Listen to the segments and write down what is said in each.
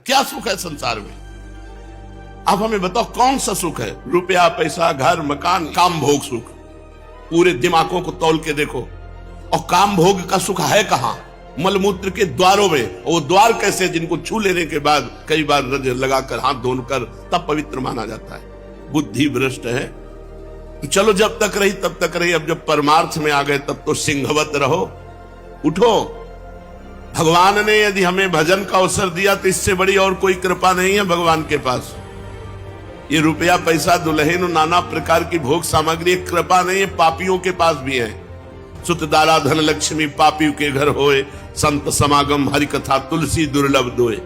क्या सुख है संसार में? आप हमें बताओ कौन सा सुख है? रुपया, पैसा, घर, मकान, काम भोग सुख। पूरे दिमागों को तौल के देखो, और काम भोग का सुख है कहां? मलमूत्र के द्वारों में। वो द्वार कैसे? जिनको छू लेने के बाद कई बार रज लगाकर हाथ धोकर तब पवित्र माना जाता है। बुद्धि भ्रष्ट है। तो चलो जब तक रही तब तक रही, अब जब परमार्थ में आ गए तब तो सिंहवत रहो, उठो। भगवान ने यदि हमें भजन का अवसर दिया तो इससे बड़ी और कोई कृपा नहीं है भगवान के पास। ये रुपया, पैसा, दुल्हन, नाना प्रकार की भोग सामग्री कृपा नहीं है, पापियों के पास भी है। सुत दारा धन लक्ष्मी पापियों के घर होए, संत समागम हरि कथा तुलसी दुर्लभ दोए।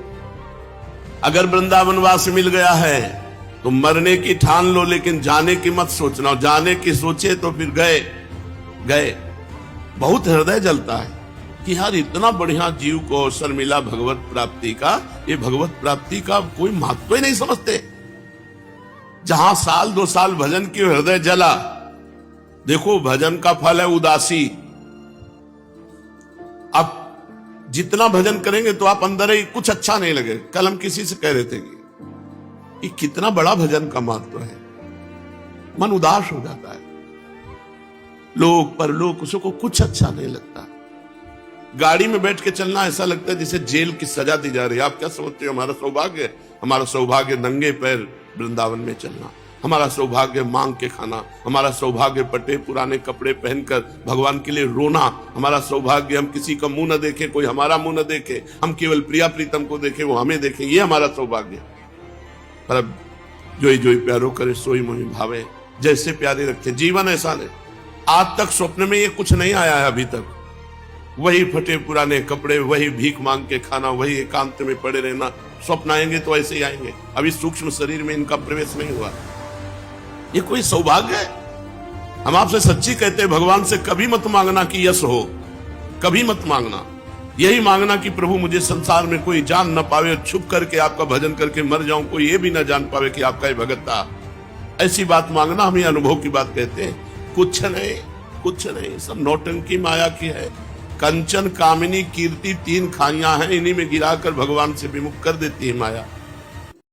अगर वृंदावनवास मिल गया है तो मरने की ठान लो, लेकिन जाने की मत सोचना। जाने की सोचे तो फिर गए। बहुत हृदय जलता है कि यार इतना बढ़िया जीव को अवसर मिला भगवत प्राप्ति का, ये भगवत प्राप्ति का कोई महत्व ही नहीं समझते। जहां साल 2 साल भजन की हृदय जला, देखो भजन का फल है उदासी। अब जितना भजन करेंगे तो आप अंदर ही कुछ अच्छा नहीं लगे। कल हम किसी से कह रहे थे कि ये कितना बड़ा भजन का महत्व है, मन उदास हो जाता है। लोग परलोक उसको कुछ अच्छा नहीं लगता। गाड़ी में बैठ के चलना ऐसा लगता है जैसे जेल की सजा दी जा रही है। आप क्या समझते हो? हमारा सौभाग्य नंगे पैर वृंदावन में चलना, हमारा सौभाग्य मांग के खाना, हमारा सौभाग्य पटे पुराने कपड़े पहनकर भगवान के लिए रोना, हमारा सौभाग्य हम किसी का मुंह न देखें, कोई हमारा मुंह न देखे, हम केवल प्रिया प्रीतम को देखें, वो हमें देखें, ये हमारा सौभाग्य। पर अब जोई जोई प्यारो करे सोई मोहि भावे, जैसे प्यारे रखे। जीवन ऐसा नहीं। आज तक स्वप्न में ये कुछ नहीं आया है अभी तक। वही फटे पुराने कपड़े, वही भीख मांग के खाना, वही एकांत में पड़े रहना। स्वप्न आएंगे तो ऐसे ही आएंगे। अभी सूक्ष्म शरीर में इनका प्रवेश नहीं हुआ। ये कोई सौभाग्य है? हम आपसे सच्ची कहते हैं, भगवान से कभी मत मांगना कि यश हो, कभी मत मांगना। यही मांगना कि प्रभु मुझे संसार में कोई जान न पावे, छुप करके आपका भजन करके मर जाऊं, कोई ये भी न जान पावे कि आपका ये भगत था। ऐसी बात मांगना, हम ये अनुभव की बात कहते हैं। कुछ नहीं, सब नौटंकी माया की है। कंचन, कामिनी, कीर्ति 3 खाइयां हैं, इन्हीं में गिराकर भगवान से विमुख कर देती है माया।